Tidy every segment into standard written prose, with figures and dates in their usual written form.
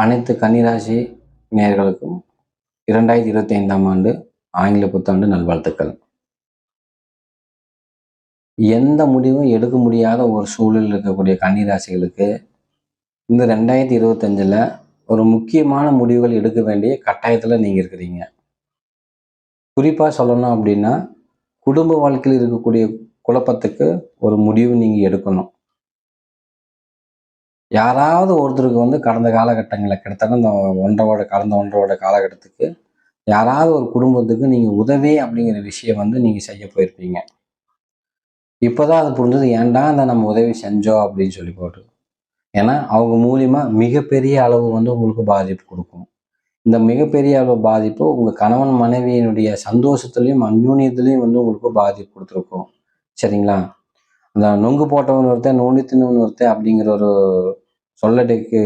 அனைத்து கன்னிராசி நேயர்களுக்கும் 2025ஆம் ஆண்டு ஆங்கில புத்தாண்டு நல்வாழ்த்துக்கள். எந்த முடிவும் எடுக்க முடியாத ஒரு சூழலில் இருக்கக்கூடிய கன்னிராசிகளுக்கு இந்த 2025ல் ஒரு முக்கியமான முடிவுகள் எடுக்க வேண்டிய கட்டாயத்தில் நீங்கள் இருக்கிறீங்க. குறிப்பாக சொல்லணும் அப்படின்னா, குடும்ப வாழ்க்கையில் இருக்கக்கூடிய குழப்பத்துக்கு ஒரு முடிவு நீங்கள் எடுக்கணும். யாராவது ஒருத்தருக்கு கடந்த காலகட்டங்களில் கிட்டத்தட்ட இந்த கடந்த 1.5 காலகட்டத்துக்கு யாராவது ஒரு குடும்பத்துக்கு நீங்கள் உதவி அப்படிங்கிற விஷயம் நீங்கள் செய்ய போயிருப்பீங்க. இப்போதான் அது புரிஞ்சது, ஏன்டா நம்ம உதவி செஞ்சோம் அப்படின்னு சொல்லி போட்டு. ஏன்னா அவங்க மூலியமா மிகப்பெரிய அளவு உங்களுக்கு பாதிப்பு கொடுக்கும். இந்த மிகப்பெரிய அளவு பாதிப்பு உங்கள் கணவன் மனைவியினுடைய சந்தோஷத்துலையும் அந்யூன்யத்துலையும் உங்களுக்கு பாதிப்பு கொடுத்துருக்கும். சரிங்களா? அந்த நொங்கு போட்டவன் ஒருத்தன் நோண்டி தின்னவன் ஒருத்தன் அப்படிங்கிற ஒரு சொல்லட்டுக்கு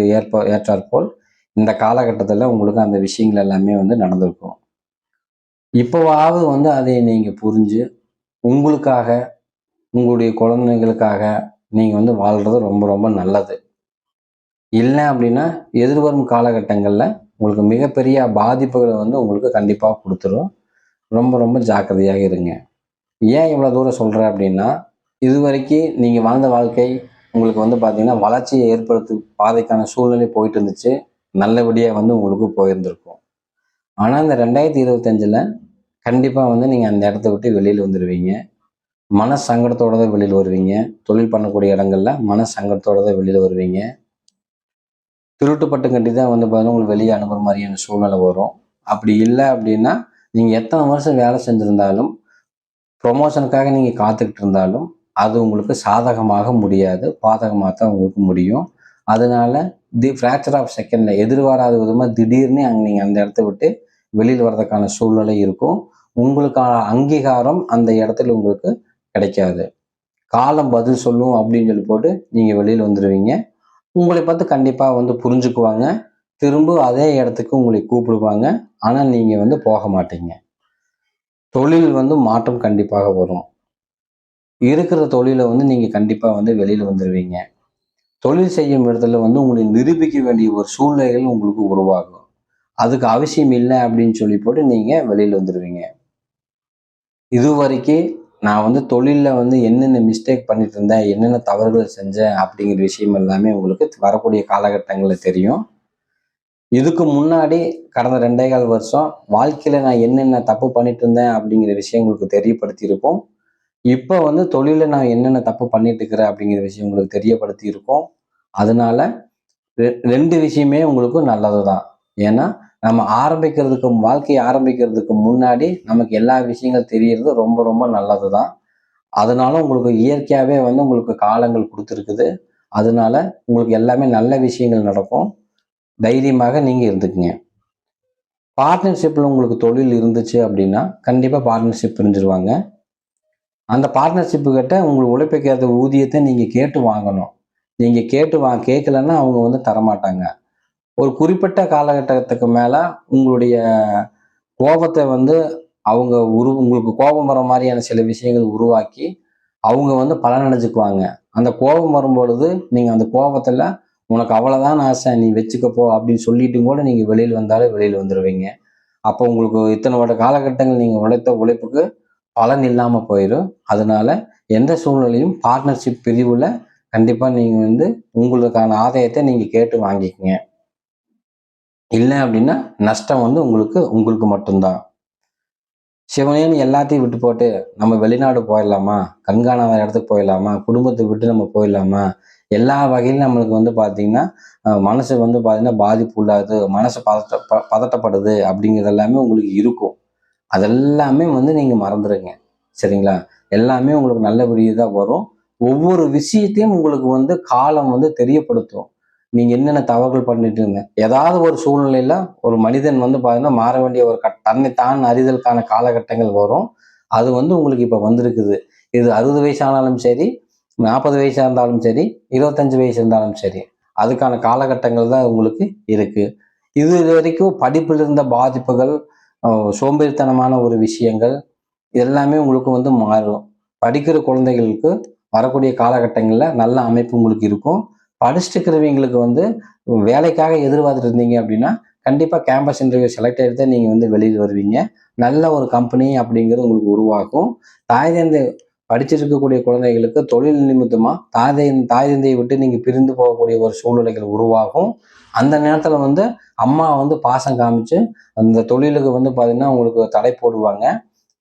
ஏற்றாற்போல் இந்த காலகட்டத்தில் உங்களுக்கு அந்த விஷயங்கள் எல்லாமே நடந்திருக்கும். இப்போவாவது அதை நீங்கள் புரிஞ்சு உங்களுக்காக உங்களுடைய குழந்தைங்களுக்காக நீங்கள் வாழ்கிறது ரொம்ப ரொம்ப நல்லது. இல்லை அப்படின்னா எதிர்வரும் காலகட்டங்களில் உங்களுக்கு மிகப்பெரிய பாதிப்புகளை உங்களுக்கு கண்டிப்பாக கொடுத்துரும். ரொம்ப ரொம்ப ஜாக்கிரதையாக இருங்க. ஏன் இவ்வளோ தூரம் சொல்கிறேன் அப்படின்னா, இது வரைக்கும் நீங்கள் வாழ்ந்த வாழ்க்கை உங்களுக்கு பார்த்தீங்கன்னா வளர்ச்சியை ஏற்படுத்த பாதைக்கான சூழ்நிலை போயிட்டு இருந்துச்சு. நல்லபடியாக உங்களுக்கு போயிருந்திருக்கும். ஆனால் இந்த 2025ல் கண்டிப்பாக நீங்கள் அந்த இடத்த விட்டு வெளியில் வந்துடுவீங்க. மன சங்கடத்தோடு தான் வெளியில் வருவீங்க. தொழில் பண்ணக்கூடிய இடங்கள்ல மன சங்கடத்தோடு தான் வெளியில் வருவீங்க. திருட்டுப்பட்டு கட்டி தான் பார்த்தீங்கன்னா உங்களுக்கு வெளியே அனுப்புகிற மாதிரியான சூழ்நிலை வரும். அப்படி இல்லை அப்படின்னா நீங்கள் எத்தனை வருஷம் வேலை செஞ்சுருந்தாலும், ப்ரொமோஷனுக்காக நீங்கள் காத்துக்கிட்டு இருந்தாலும் அது உங்களுக்கு சாதகமாக முடியாது, பாதகமாக தான் உங்களுக்கு முடியும். அதனால ஃப்ராக்சர் ஆஃப் செகண்டில் எதிர்பாராத விதமாக திடீர்னு நீங்கள் அந்த இடத்த விட்டு வெளியில் வர்றதுக்கான சூழ்நிலை இருக்கும். உங்களுக்கான அங்கீகாரம் அந்த இடத்துல உங்களுக்கு கிடைக்காது. காலம் பதில் சொல்லும் அப்படின்னு சொல்லி போட்டு நீங்கள் வெளியில் வந்துடுவீங்க. உங்களை பார்த்து கண்டிப்பாக புரிஞ்சுக்குவாங்க. திரும்ப அதே இடத்துக்கு உங்களை கூப்பிடுவாங்க. ஆனால் நீங்கள் போக மாட்டீங்க. தொழில் மாற்றம் கண்டிப்பாக வரும். இருக்கிற தொழிலை நீங்கள் கண்டிப்பாக வெளியில் வந்துடுவீங்க. தொழில் செய்யும் இடத்துல உங்களை நிரூபிக்க வேண்டிய ஒரு சூழ்நிலைகள் உங்களுக்கு உருவாகும். அதுக்கு அவசியம் இல்லை அப்படின்னு சொல்லி போட்டு நீங்கள் வெளியில் வந்துடுவீங்க. இது வரைக்கும் நான் தொழிலில் என்னென்ன மிஸ்டேக் பண்ணிட்டு இருந்தேன், என்னென்ன தவறுகள் செஞ்சேன் அப்படிங்கிற விஷயம் எல்லாமே உங்களுக்கு வரக்கூடிய காலகட்டங்களில் தெரியும். இதுக்கு முன்னாடி கடந்த 2.25 வருஷம் வாழ்க்கையில் நான் என்னென்ன தப்பு பண்ணிட்டு இருந்தேன் அப்படிங்கிற விஷயம் உங்களுக்கு தெரியப்படுத்தி இருக்கும். இப்போ தொழிலில் நான் என்னென்ன தப்பு பண்ணிட்டு இருக்கிறேன் அப்படிங்கிற விஷயம் உங்களுக்கு தெரியப்படுத்தி இருக்கும். அதனால 2 விஷயமே உங்களுக்கு நல்லது தான். ஏன்னா நம்ம வாழ்க்கையை ஆரம்பிக்கிறதுக்கு முன்னாடி நமக்கு எல்லா விஷயங்கள் தெரியறது ரொம்ப ரொம்ப நல்லது தான். அதனால உங்களுக்கு இயற்கையாகவே உங்களுக்கு காலங்கள் கொடுத்துருக்குது. அதனால உங்களுக்கு எல்லாமே நல்ல விஷயங்கள் நடக்கும். தைரியமாக நீங்கள் இருந்துக்குங்க. பார்ட்னர்ஷிப்பில் உங்களுக்கு தொழில் இருந்துச்சு அப்படின்னா கண்டிப்பாக பார்ட்னர்ஷிப் பிரிஞ்சிருவாங்க. அந்த பார்ட்னர்ஷிப்பு கிட்ட உங்களுக்கு உழைப்புக்கேற்ற ஊதியத்தை நீங்கள் கேட்டு வாங்கணும். நீங்கள் கேட்கலன்னா அவங்க தரமாட்டாங்க. ஒரு குறிப்பிட்ட காலகட்டத்துக்கு மேலே உங்களுடைய கோபத்தை அவங்க உங்களுக்கு கோபம் வர மாதிரியான சில விஷயங்கள் உருவாக்கி அவங்க பலனடைஞ்சுக்குவாங்க. அந்த கோபம் வரும்பொழுது நீங்கள் அந்த கோபத்தில் உனக்கு அவ்வளோதான் ஆசை, நீ வச்சுக்கப்போ அப்படின்னு சொல்லிட்டு கூட நீங்கள் வெளியில் வந்தாலே வெளியில் வந்துடுவீங்க. அப்போ உங்களுக்கு இத்தனை வருட காலகட்டங்கள் நீங்கள் உழைத்த உழைப்புக்கு பலன் இல்லாமல் போயிடும். அதனால எந்த சூழ்நிலையும் பார்ட்னர்ஷிப் பிரிவில் கண்டிப்பாக நீங்கள் உங்களுக்கான ஆதாயத்தை நீங்கள் கேட்டு வாங்கிக்கங்க. இல்லை அப்படின்னா நஷ்டம் உங்களுக்கு மட்டும்தான். சிவனேன்னு எல்லாத்தையும் விட்டு போட்டு நம்ம வெளிநாடு போயிடலாமா, கண்காணாத இடத்துக்கு போயிடலாமா, குடும்பத்தை விட்டு நம்ம போயிடலாமா, எல்லா வகையிலும் நம்மளுக்கு பார்த்தீங்கன்னா மனசு பார்த்தீங்கன்னா பாதிப்பு உள்ளாது, மனசு பதட்டப்படுது அப்படிங்கிறது எல்லாமே உங்களுக்கு இருக்கும். அதெல்லாமே நீங்கள் மறந்துடுங்க. சரிங்களா? எல்லாமே உங்களுக்கு நல்லபடியாக தான் வரும். ஒவ்வொரு விஷயத்தையும் உங்களுக்கு காலம் தெரியப்படுத்தும். நீங்கள் என்னென்ன தவறுகள் பண்ணிட்டு இருந்தேன். ஏதாவது ஒரு சூழ்நிலையில் ஒரு மனிதன் பார்த்தீங்கன்னா மாற வேண்டிய ஒரு தன்னைத்தான் அறிதலுக்கான காலகட்டங்கள் வரும். அது உங்களுக்கு இப்போ வந்திருக்குது. இது 60 வயசு ஆனாலும் சரி, 40 வயசாக இருந்தாலும் சரி, 25 வயசு இருந்தாலும் சரி, அதுக்கான காலகட்டங்கள் தான் உங்களுக்கு இருக்கு. இது வரைக்கும் படிப்பில் இருந்த பாதிப்புகள், சோம்பேறித்தனமான ஒரு விஷயங்கள் எல்லாமே உங்களுக்கு மாறும். படிக்கிற குழந்தைகளுக்கு வரக்கூடிய காலகட்டங்களில் நல்ல அமைப்பு உங்களுக்கு இருக்கும். படிச்சுட்டு இருக்கிறவங்களுக்கு வந்து வேலைக்காக எதிர்பார்த்துட்டு இருந்தீங்க அப்படின்னா கண்டிப்பாக கேம்பஸ் இன்டர்வியூ செலக்ட் ஆகிட்டு நீங்கள் வந்து வெளியில் வருவீங்க. நல்ல ஒரு கம்பெனி அப்படிங்கிறது உங்களுக்கு உருவாக்கும். தாய் தந்தை படிச்சிருக்கக்கூடிய குழந்தைகளுக்கு தொழில் நிமித்தமாக தாய் தந்தையை விட்டு நீங்கள் பிரிந்து போகக்கூடிய ஒரு சூழ்நிலைகள் உருவாகும். அந்த நேரத்தில் வந்து அம்மா வந்து பாசம் காமிச்சு அந்த தொழிலுக்கு வந்து பார்த்தீங்கன்னா உங்களுக்கு தடை போடுவாங்க.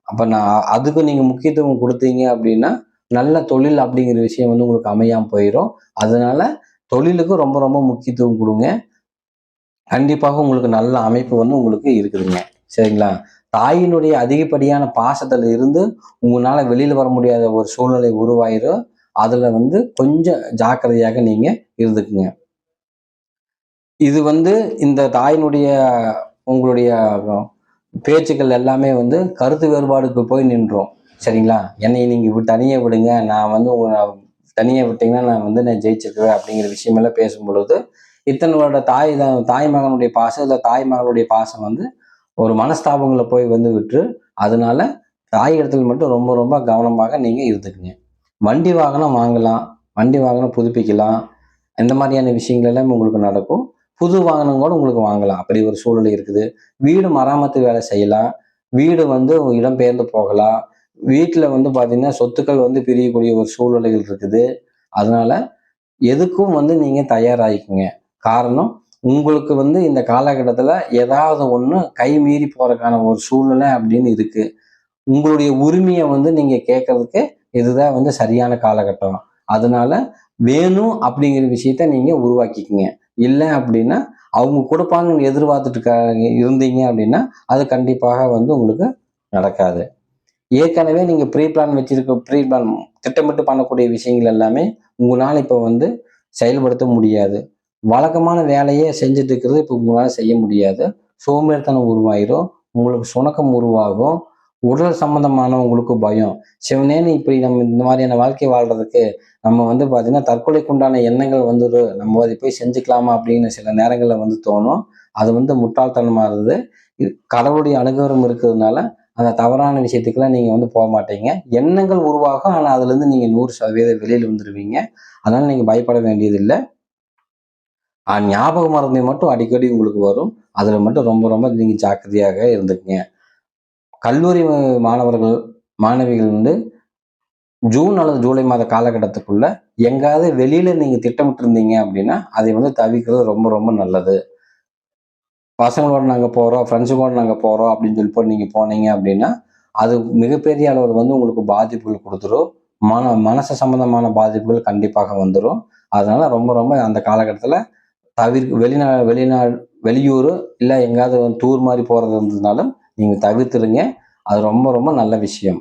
அப்போ நான் அதுக்கு நீங்கள் முக்கியத்துவம் கொடுத்தீங்க அப்படின்னா நல்ல தொழில் அப்படிங்கிற விஷயம் வந்து உங்களுக்கு அமையாமல் போயிடும். அதனால தொழிலுக்கு ரொம்ப ரொம்ப முக்கியத்துவம் கொடுங்க. கண்டிப்பாக உங்களுக்கு நல்ல அமைப்பு வந்து உங்களுக்கு இருக்குதுங்க. சரிங்களா? தாயினுடைய அதிகப்படியான பாசத்துல இருந்து உங்களால வெளியில வர முடியாத ஒரு சூழ்நிலை உருவாயிரும். அதுல வந்து கொஞ்சம் ஜாக்கிரதையாக நீங்க இருந்துக்குங்க. இது வந்து இந்த தாயினுடைய உங்களுடைய பேச்சுக்கள் எல்லாமே வந்து கருத்து வேறுபாடுக்கு போய் நின்றோம். சரிங்களா? என்னை நீங்க தனியா விடுங்க. நான் வந்து உங்களை தனியா விட்டீங்கன்னா நான் ஜெயிச்சிருக்குவேன் அப்படிங்கிற விஷயமெல்லாம் பேசும் பொழுது இத்தனோட தாய் மகனுடைய பாசம் இல்லை தாய் மகளுடைய பாசம் வந்து ஒரு மனஸ்தாபங்களை போய் வந்து விட்டு அதனால தாய் இடத்துல மட்டும் ரொம்ப ரொம்ப கவனமாக நீங்க இருந்துக்குங்க. வண்டி வாகனம் வாங்கலாம், வண்டி வாகனம் புதுப்பிக்கலாம், இந்த மாதிரியான விஷயங்கள் எல்லாம் உங்களுக்கு நடக்கும். புது வாகனம் கூட உங்களுக்கு வாங்கலாம், அப்படி ஒரு சூழ்நிலை இருக்குது. வீடு மராமத்து வேலை செய்யலாம், வீடு வந்து இடம்பெயர்ந்து போகலாம், வீட்டுல வந்து பாத்தீங்கன்னா சொத்துக்கள் வந்து பிரியக்கூடிய ஒரு சூழ்நிலைகள் இருக்குது. அதனால எதுக்கும் வந்து நீங்க தயாராகிக்குங்க. காரணம் உங்களுக்கு வந்து இந்த காலகட்டத்துல ஏதாவது ஒண்ணு கை மீறி போறதுக்கான ஒரு சூழ்நிலை அப்படின்னு இருக்கு. உங்களுடைய உரிமையை வந்து நீங்க கேட்கறதுக்கு இதுதான் வந்து சரியான காலகட்டம். அதனால வேணும் அப்படிங்கிற விஷயத்த நீங்க உருவாக்கிக்கங்க. இல்லை அப்படின்னா அவங்க கொடுப்பாங்கன்னு எதிர்பார்த்துட்டு இருந்தீங்க அப்படின்னா அது கண்டிப்பாக வந்து உங்களுக்கு நடக்காது. ஏற்கனவே நீங்க ப்ரீ பிளான் திட்டமிட்டு பண்ணக்கூடிய விஷயங்கள் எல்லாமே உங்களால இப்ப வந்து செயல்படுத்த முடியாது. வழக்கமான வேலையே செஞ்சுட்டு இருக்கிறது இப்ப உங்களால செய்ய முடியாது. சோம்பேறித்தனம் உருவாயிரும். உங்களுக்கு சுணக்கம் உருவாகும். உடல் சம்பந்தமான உங்களுக்கு பயம். சிவனேன்னு இப்படி நம்ம இந்த மாதிரியான வாழ்க்கை வாழ்றதுக்கு நம்ம வந்து பார்த்தீங்கன்னா தற்கொலைக்கு உண்டான எண்ணங்கள் வந்துடும். நம்ம அதை போய் செஞ்சுக்கலாமா அப்படின்னு சில நேரங்கள்ல வந்து தோணும். அது வந்து முட்டாள்தனமா இருந்தது. கடவுளுடைய அனுகிரகம் இருக்கிறதுனால அந்த தவறான விஷயத்துக்கெல்லாம் நீங்க வந்து போக மாட்டீங்க. எண்ணங்கள் உருவாகும். ஆனா அதுல இருந்து நீங்க 100% வெளியில வந்துருவீங்க. அதனால நீங்க பயப்பட வேண்டியதில்லை. ஞாபக மறதி மட்டும் அடிக்கடி உங்களுக்கு வரும். அதுல மட்டும் ரொம்ப ரொம்ப நீங்க ஜாக்கிரதையாக இருந்துக்குங்க. கல்லூரி மாணவர்கள், மாணவிகள் வந்து ஜூன் அல்லது ஜூலை மாத காலகட்டத்துக்குள்ள எங்காவது வெளியில நீங்க திட்டமிட்டு இருந்தீங்க அப்படின்னா அதை வந்து தவிர்க்கிறது ரொம்ப ரொம்ப நல்லது. பசங்களோட நாங்க போறோம், ஃப்ரெண்ட்ஸுங்களோட நாங்க போறோம் அப்படின்னு சொல்லி நீங்க போனீங்க அப்படின்னா அது மிகப்பெரிய அளவில் வந்து உங்களுக்கு பாதிப்புகள் கொடுத்துரும். மனசு சம்பந்தமான பாதிப்புகள் கண்டிப்பாக வந்துடும். அதனால ரொம்ப ரொம்ப அந்த காலகட்டத்துல வெளியூர் இல்ல எங்கேயாவது டூர் மாதிரி போறது இருந்ததுனாலும் நீங்க தவிர்த்துருங்க. அது ரொம்ப ரொம்ப நல்ல விஷயம்.